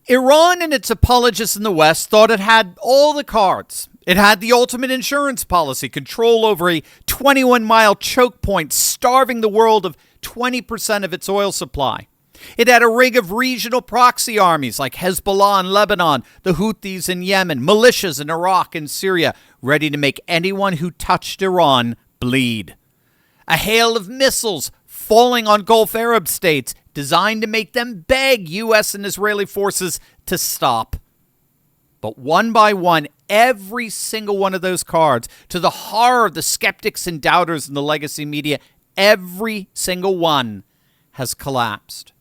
Iran and its apologists in the West thought it had all the cards. It had the ultimate insurance policy, control over a 21-mile choke point, starving the world of 20% of its oil supply. It had a rig of regional proxy armies like Hezbollah in Lebanon, the Houthis in Yemen, militias in Iraq and Syria, ready to make anyone who touched Iran bleed. A hail of missiles falling on Gulf Arab states, designed to make them beg U.S. and Israeli forces to stop. But one by one, every single one of those cards, to the horror of the skeptics and doubters in the legacy media, every single one has collapsed.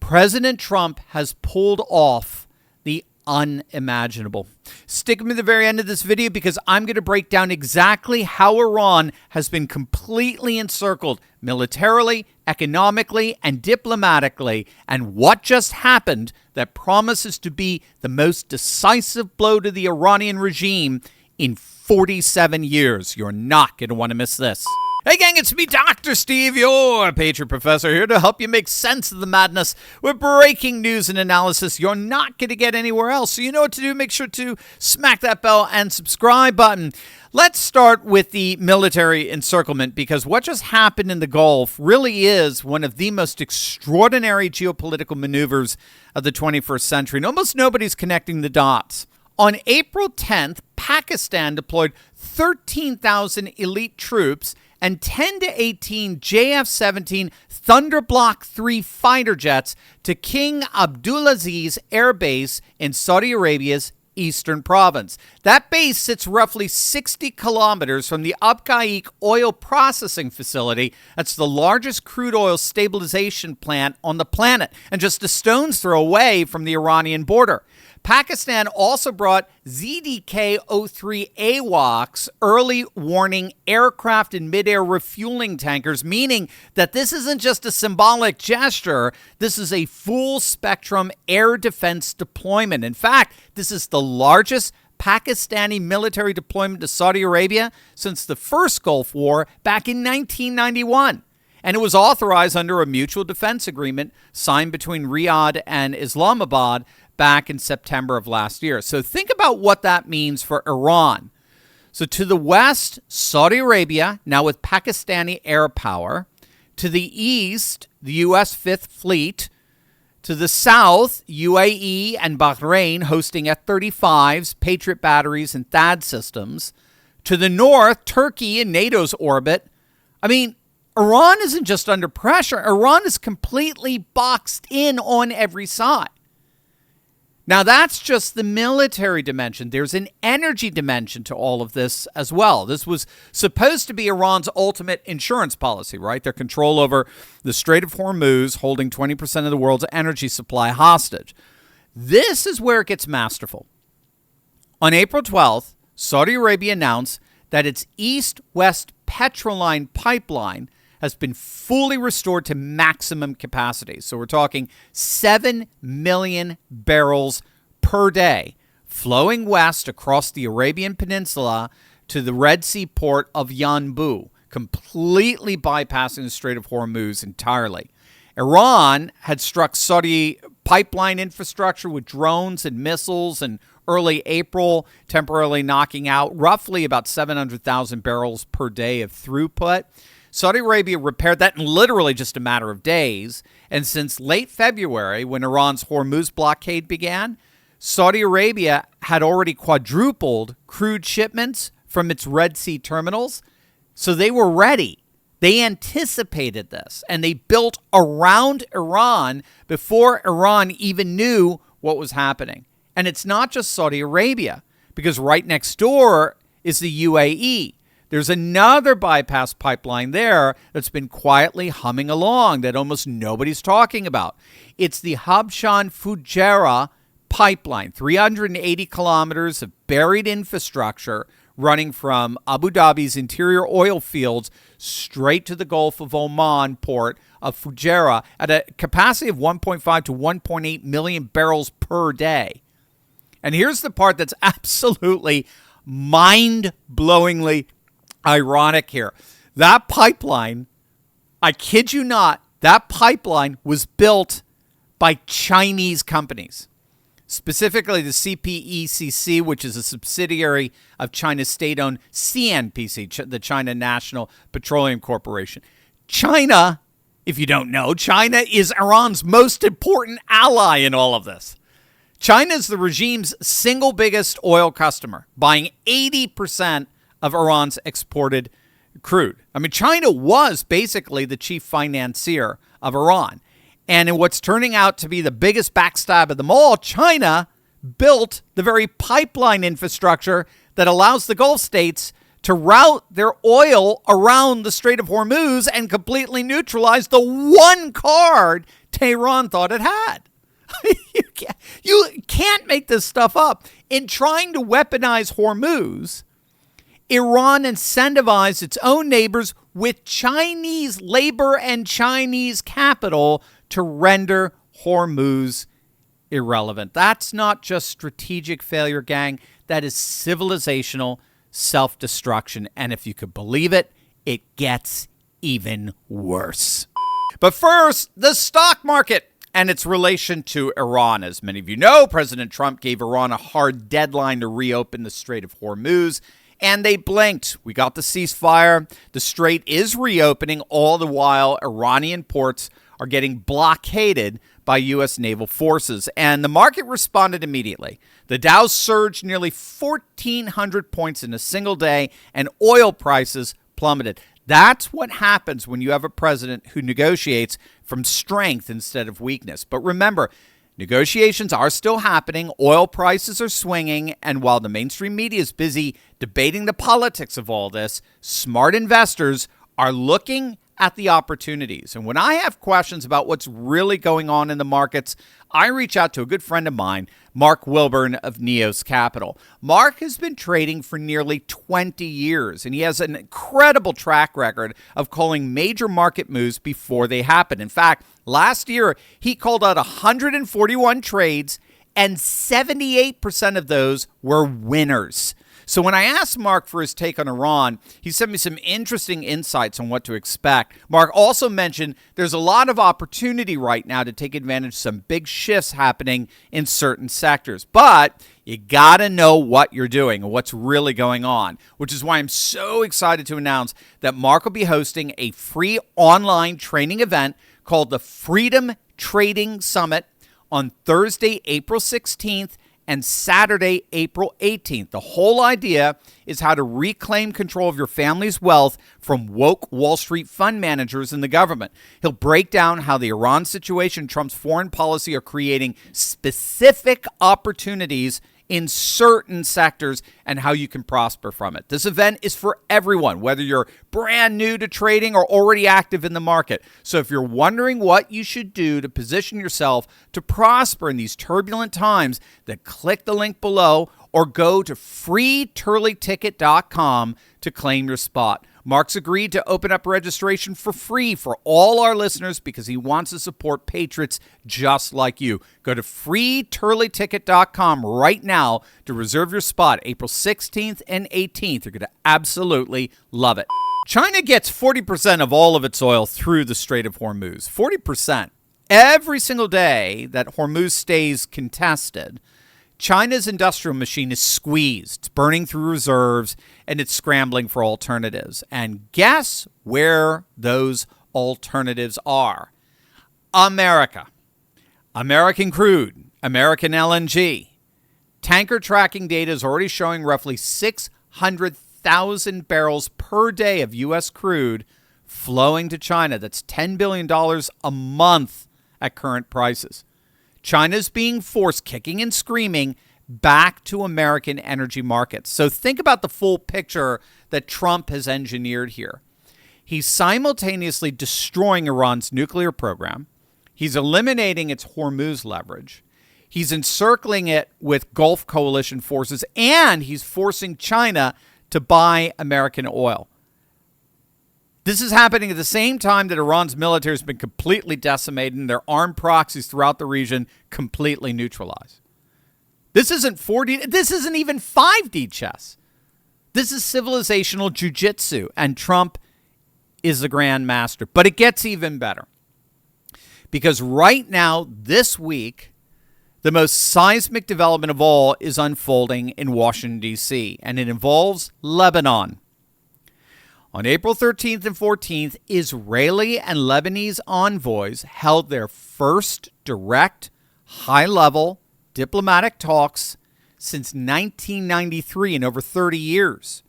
President Trump has pulled off the unimaginable. Stick with me to the very end of this video because I'm going to break down exactly how Iran has been completely encircled militarily, economically, and diplomatically, and what just happened that promises to be the most decisive blow to the Iranian regime in 47 years. You're not going to want to miss this. Hey gang, it's me, Dr. Steve, your Patriot Professor, here to help you make sense of the madness with breaking news and analysis you're not going to get anywhere else. So you know what to do. Make sure to smack that bell and subscribe button. Let's start with the military encirclement because what just happened in the Gulf really is one of the most extraordinary geopolitical maneuvers of the 21st century. And almost nobody's connecting the dots. On April 10th, Pakistan deployed 13,000 elite troops and 10 to 18 JF-17 Thunder Block 3 fighter jets to King Abdulaziz Air Base in Saudi Arabia's eastern province. That base sits roughly 60 kilometers from the Abqaiq oil processing facility. That's the largest crude oil stabilization plant on the planet, and just a stone's throw away from the Iranian border. Pakistan also brought ZDK-03 AWACS, early warning aircraft and mid-air refueling tankers, meaning that this isn't just a symbolic gesture. This is a full-spectrum air defense deployment. In fact, this is the largest Pakistani military deployment to Saudi Arabia since the first Gulf War back in 1991. And it was authorized under a mutual defense agreement signed between Riyadh and Islamabad back in September of last year. So think about what that means for Iran. So to the west, Saudi Arabia, now with Pakistani air power. To the east, the U.S. Fifth Fleet. To the south, UAE and Bahrain hosting F-35s, Patriot batteries, and THAAD systems. To the north, Turkey in NATO's orbit. I mean, Iran isn't just under pressure. Iran is completely boxed in on every side. Now, that's just the military dimension. There's an energy dimension to all of this as well. This was supposed to be Iran's ultimate insurance policy, right? Their control over the Strait of Hormuz, holding 20% of the world's energy supply hostage. This is where it gets masterful. On April 12th, Saudi Arabia announced that its east-west Petroline pipeline has been fully restored to maximum capacity. So we're talking 7 million barrels per day flowing west across the Arabian Peninsula to the Red Sea port of Yanbu, completely bypassing the Strait of Hormuz entirely. Iran had struck Saudi pipeline infrastructure with drones and missiles in early April, temporarily knocking out roughly about 700,000 barrels per day of throughput. Saudi Arabia repaired that in literally just a matter of days. And since late February, when Iran's Hormuz blockade began, Saudi Arabia had already quadrupled crude shipments from its Red Sea terminals. So they were ready. They anticipated this, and they built around Iran before Iran even knew what was happening. And it's not just Saudi Arabia, because right next door is the UAE. There's another bypass pipeline there that's been quietly humming along that almost nobody's talking about. It's the Habshan-Fujairah pipeline, 380 kilometers of buried infrastructure running from Abu Dhabi's interior oil fields straight to the Gulf of Oman port of Fujairah at a capacity of 1.5 to 1.8 million barrels per day. And here's the part that's absolutely mind-blowingly ironic here. That pipeline, I kid you not, that pipeline was built by Chinese companies. specifically the CPECC, which is a subsidiary of China's state-owned CNPC, the China National Petroleum Corporation. China, if you don't know, China is Iran's most important ally in all of this. China is the regime's single biggest oil customer, buying 80% of Iran's exported crude. I mean, China was basically the chief financier of Iran. And in what's turning out to be the biggest backstab of them all, China built the very pipeline infrastructure that allows the Gulf states to route their oil around the Strait of Hormuz and completely neutralize the one card Tehran thought it had. You can't make this stuff up. In trying to weaponize Hormuz, Iran incentivized its own neighbors with Chinese labor and Chinese capital to render Hormuz irrelevant. That's not just strategic failure, gang. That is civilizational self-destruction. And if you could believe it, it gets even worse. But first, the stock market and its relation to Iran. As many of you know, President Trump gave Iran a hard deadline to reopen the Strait of Hormuz, and they blinked. We got the ceasefire. The strait is reopening, all the while Iranian ports are getting blockaded by U.S. naval forces. And the market responded immediately. The Dow surged nearly 1,400 points in a single day, and oil prices plummeted. That's what happens when you have a president who negotiates from strength instead of weakness. But remember, negotiations are still happening, oil prices are swinging, and while the mainstream media is busy debating the politics of all this, smart investors are looking at the opportunities. And when I have questions about what's really going on in the markets, I reach out to a good friend of mine, Mark Wilburn of Neos Capital. Mark has been trading for nearly 20 years, and he has an incredible track record of calling major market moves before they happen. In fact, last year, he called out 141 trades, and 78% of those were winners. So when I asked Mark for his take on Iran, he sent me some interesting insights on what to expect. Mark also mentioned there's a lot of opportunity right now to take advantage of some big shifts happening in certain sectors. But you got to know what you're doing and what's really going on, which is why I'm so excited to announce that Mark will be hosting a free online training event called the Freedom Trading Summit on Thursday, April 16th, and Saturday, April 18th. The whole idea is how to reclaim control of your family's wealth from woke Wall Street fund managers and the government. He'll break down how the Iran situation, Trump's foreign policy are creating specific opportunities in certain sectors and how you can prosper from it. This event is for everyone, whether you're brand new to trading or already active in the market. So if you're wondering what you should do to position yourself to prosper in these turbulent times, then click the link below or go to freeturleyticket.com to claim your spot. Mark's agreed to open up registration for free for all our listeners because he wants to support patriots just like you. Go to freeturleyticket.com right now to reserve your spot April 16th and 18th. You're going to absolutely love it. China gets 40% of all of its oil through the Strait of Hormuz. 40%. Every single day that Hormuz stays contested, China's industrial machine is squeezed, it's burning through reserves, and it's scrambling for alternatives. And guess where those alternatives are? America. American crude, American LNG. Tanker tracking data is already showing roughly 600,000 barrels per day of U.S. crude flowing to China. That's $10 billion a month at current prices. China's being forced, kicking and screaming, back to American energy markets. So think about the full picture that Trump has engineered here. He's simultaneously destroying Iran's nuclear program. He's eliminating its Hormuz leverage. He's encircling it with Gulf coalition forces, and he's forcing China to buy American oil. This is happening at the same time that Iran's military has been completely decimated and their armed proxies throughout the region completely neutralized. This isn't 4D, this isn't even 5D chess. This is civilizational jujitsu, and Trump is the grand master. But it gets even better. Because right now, this week, The most seismic development of all is unfolding in Washington, D.C., and it involves Lebanon. On April 13th and 14th, Israeli and Lebanese envoys held their first direct, high-level diplomatic talks since 1993 in over 30 years,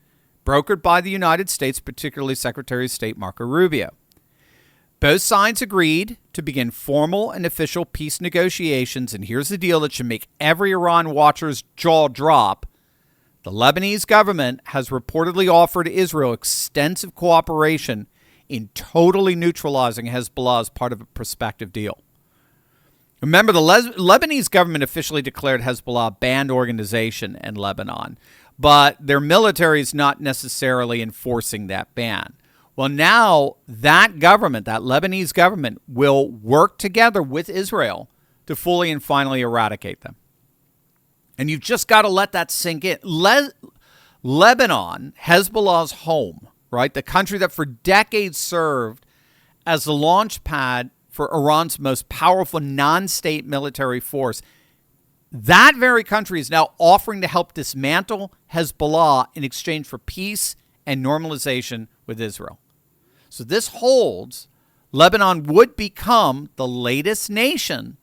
brokered by the United States, particularly Secretary of State Marco Rubio. Both sides agreed to begin formal and official peace negotiations, and here's the deal that should make every Iran watcher's jaw drop. The Lebanese government has reportedly offered Israel extensive cooperation in totally neutralizing Hezbollah as part of a prospective deal. Remember, the Lebanese government officially declared Hezbollah a banned organization in Lebanon, but their military is not necessarily enforcing that ban. Well, now that government, that Lebanese government, will work together with Israel to fully and finally eradicate them. And you've just got to let that sink in. Lebanon, Hezbollah's home, right? The country that for decades served as the launch pad for Iran's most powerful non-state military force. That very country is now offering to help dismantle Hezbollah in exchange for peace and normalization with Israel. So this holds Lebanon would become the latest nation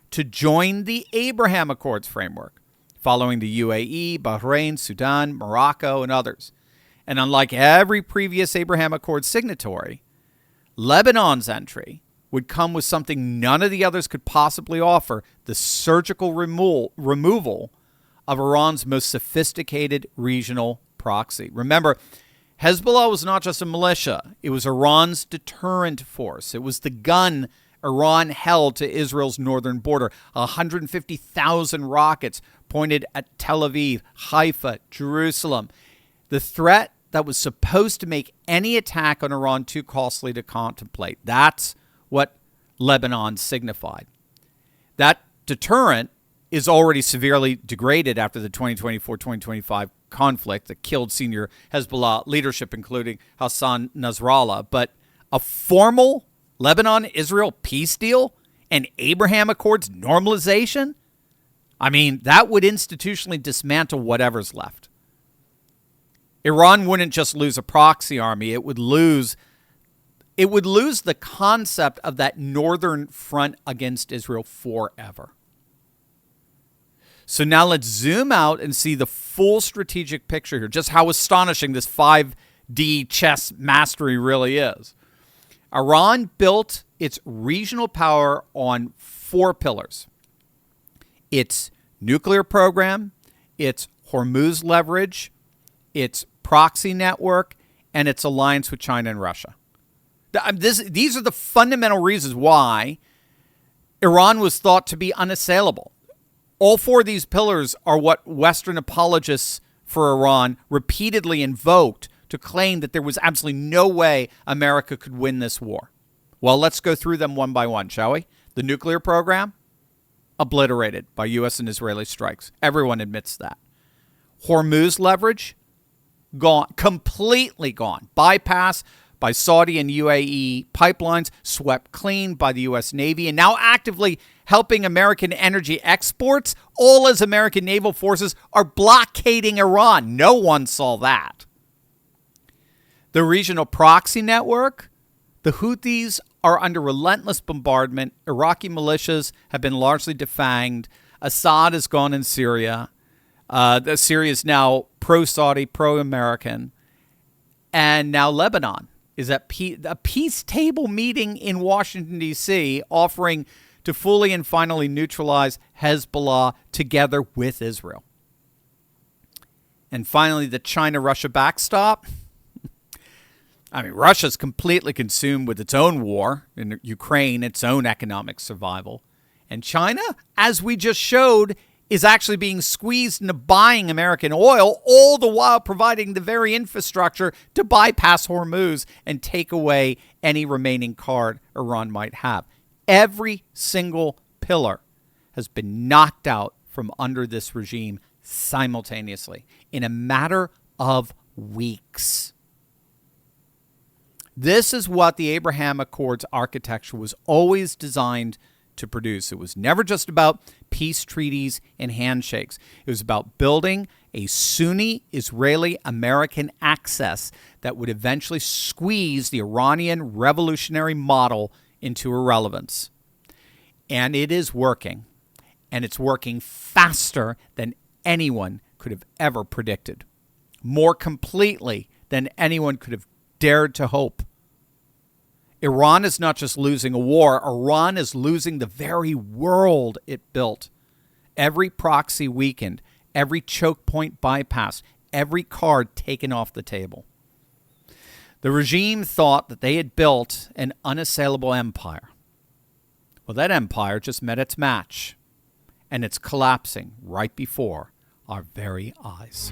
to join the Abraham Accords framework, following the UAE, Bahrain, Sudan, Morocco, and others. And unlike every previous Abraham Accords signatory, Lebanon's entry would come with something none of the others could possibly offer: the surgical removal of Iran's most sophisticated regional proxy. Remember, Hezbollah was not just a militia. It was Iran's deterrent force. It was the gun Iran held to Israel's northern border. 150,000 rockets pointed at Tel Aviv, Haifa, Jerusalem. The threat that was supposed to make any attack on Iran too costly to contemplate. That's what Lebanon signified. That deterrent is already severely degraded after the 2024-2025 conflict that killed senior Hezbollah leadership, including Hassan Nasrallah. But a formal Lebanon-Israel peace deal and Abraham Accords normalization, I mean, that would institutionally dismantle whatever's left. Iran wouldn't just lose a proxy army. It would lose the concept of that northern front against Israel forever. So now let's zoom out and see the full strategic picture here, just how astonishing this 5D chess mastery really is. Iran built its regional power on 4 pillars: its nuclear program, its Hormuz leverage, its proxy network, and its alliance with China and Russia. These are the fundamental reasons why Iran was thought to be unassailable. All 4 of these pillars are what Western apologists for Iran repeatedly invoked to claim that there was absolutely no way America could win this war. Well, let's go through them one by one, shall we? The nuclear program, obliterated by U.S. and Israeli strikes. Everyone admits that. Hormuz leverage, gone, completely gone. Bypass by Saudi and UAE pipelines, swept clean by the U.S. Navy, and now actively helping American energy exports, all as American naval forces are blockading Iran. No one saw that. The regional proxy network, the Houthis are under relentless bombardment. Iraqi militias have been largely defanged. Assad is gone in Syria. Syria is now pro-Saudi, pro-American. And now Lebanon is at a peace table meeting in Washington, D.C., offering to fully and finally neutralize Hezbollah together with Israel. And finally, the China-Russia backstop. I mean, Russia's completely consumed with its own war in Ukraine, its own economic survival. And China, as we just showed, is actually being squeezed into buying American oil, all the while providing the very infrastructure to bypass Hormuz and take away any remaining card Iran might have. Every single pillar has been knocked out from under this regime simultaneously in a matter of weeks. This is what the Abraham Accords architecture was always designed to produce. It was never just about peace treaties and handshakes. It was about building a Sunni Israeli-American axis that would eventually squeeze the Iranian revolutionary model into irrelevance. And it is working. And it's working faster than anyone could have ever predicted. More completely than anyone could have dared to hope. Iran is not just losing a war. Iran is losing the very world it built. Every proxy weakened, every choke point bypassed, every card taken off the table. The regime thought that they had built an unassailable empire. Well, that empire just met its match, and it's collapsing right before our very eyes.